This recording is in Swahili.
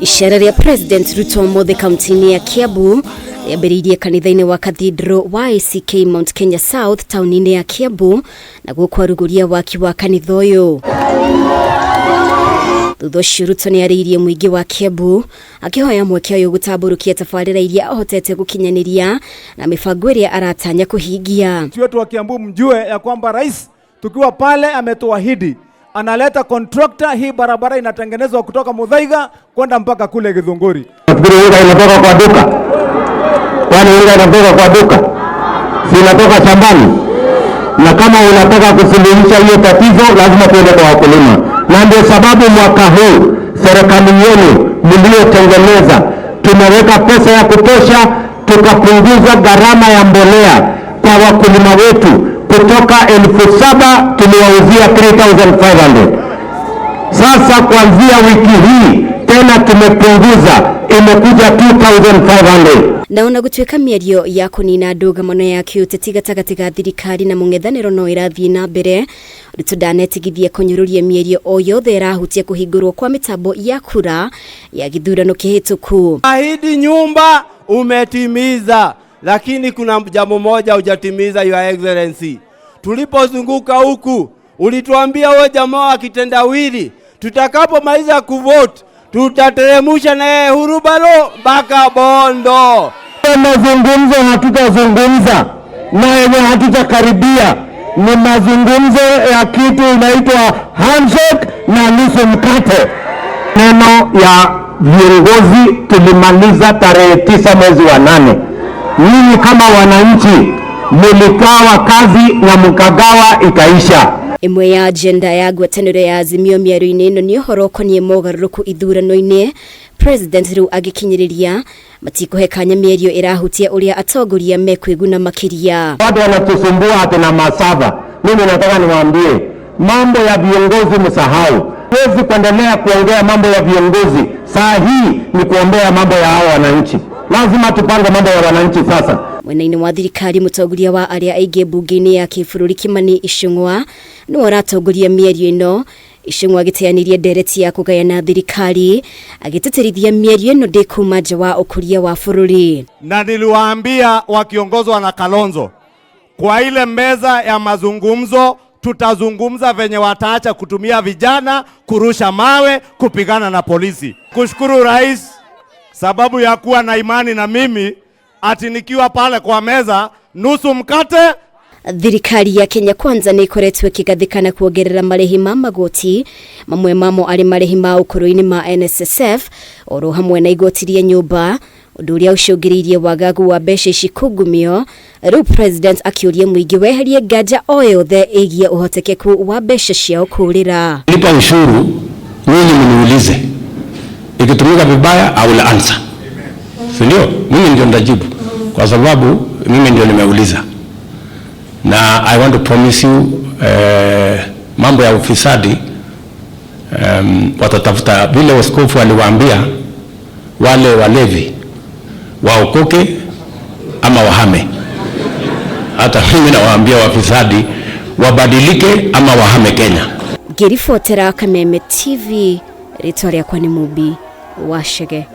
Ishara ya President Ruto mothe kaunti ya Kiambu yambĩrĩirie kanitha-inĩ wa Cathedral YCK Mount Kenya South tauni-inĩ ya Kiambu na gũkwarugũria waki wa kanitha ũyũ. Thutha ũcio Ruto nĩarĩirie mũingĩ wa Kiambu akĩhoya mweke ũyũ gũtambũrũkia tabarĩra iria ahotete gũkinyanĩria na mĩbango ĩrĩa aratanya kũhingia. Wetu wa Kiambu mjue ya kwamba rais tukiwa pale ametuahidi analeta contractor, hii barabara inatengenezwa kutoka Muthaiga kwenda mpaka kule Githunguri. Unga inatoka kwa duka. Kwani unga inatoka kwa duka? Si inatoka shambani. Na kama unataka kusuluhisha hiyo tatizo lazima tuende kwa wakulima. Na ndio sababu mwaka huu serikali yenu mliotengeneza tumeweka pesa ya kutosha, tukapunguza gharama ya mbolea kwa wakulima wetu. Kutoka 7,000 tuliwauzia 3,500. Sasa kuanzia wiki hii tena tumepunguza, imekuja 2,500. Naona gũtuĩka mĩario ya kũnina ndũgamano ya kĩũteti gatagatĩ ga thirikari na mũng'ethanĩro no ĩrathiĩ na mbere. Ruto ndanetigithia kũnyũrũria mĩario o yothe ĩrahutia kũhingũrwo kwa mitambo ya kura ya gĩthurano kĩhĩtũku. Ahidi nyumba umetimiza, lakini kuna jambo moja hujatimiza, Your Excellency. Tulipozunguka huku ulituambia wewe jamaa wa kitendawili, tutakapomaliza kuvote tutateremusha na yeye hurubalo mpaka Bondo. Mazungumzo hatutazungumza na yenye hatutakaribia ni mazungumzo ya kitu inaitwa handshake na nusu mkate. Neno ya viongozi tulimaliza tarehe 9 mwezi wa 8. Nyinyi kama wananchi mlikawa kazi na mkagawa ikaisha. Imwe ya agenda ya ngwatanĩro ya Azimio mĩario-inĩ ĩno nĩ ũhoro ũkoniĩ mogarũrũku ithurano-inĩ. President rĩu agĩkinyĩrĩria matikũhe kanya mĩario ĩrahutia ũrĩa atongoria mekwĩguna makĩria. Watu wanatusumbua ati na masava. Mimi nataka niwaambie mambo ya viongozi msahau. Huwezi kuendelea kuongea mambo ya viongozi. Saa hii ni kuombea mambo ya hao wananchi. Lazima tupange mambo ya wananchi sasa. Mwena-inĩ wa thirikari mũtongoria wa aria aingĩ bunge-inĩ ya kĩbũrũri Kimani Ichung'wa nĩwe aratongoria mĩario ĩno. Ichung'wa agĩteanĩria ndereti ya kũgayana thirikari agĩtĩtĩrithia mĩario ĩno ndĩkuma nja wa ũkũria wa bũrũri. Na niliwaambia wakiongozwa na Kalonzo kwa ile meza ya mazungumzo tutazungumza venye wataacha kutumia vijana kurusha mawe kupigana na polisi. Kushukuru rais sababu ya kuwa na imani na mimi ati nikiwa pale kwa meza nusu mkate. Thirikari ya Kenya Kwanza nĩ ikoretwo ĩkĩgathĩkana kuongerera marĩhi ma magoti, mamwe mamo arĩ marĩhi ma ũkũrũ-inĩ ma NSSF oro hamwe na igoti rĩa nyũmba, ũndũ ũrĩa ũcũngĩrĩirie wagagu wa mbeca ici kungumio. Rĩu President akĩũria mũingĩ weherie nganja o yothe ĩgiĩ ũhotekeku wa mbeca ciao kũũrĩra. Lipa ushuru, nyinyi mniulize. Ikitumika vibaya I will answer. Ndio, mimi ndio ndajibu kwa sababu mimi ndio nimeuliza. Na I want to promise you mambo ya ufisadi watatafuta vile waskofu waliwaambia wale walevi waokoke ama wahame. Hata mimi nawaambia wafisadi wabadilike ama wahame Kenya. Ngĩribotera Kameme TV, rĩtwa rĩakwa nĩ Mubi Wachege.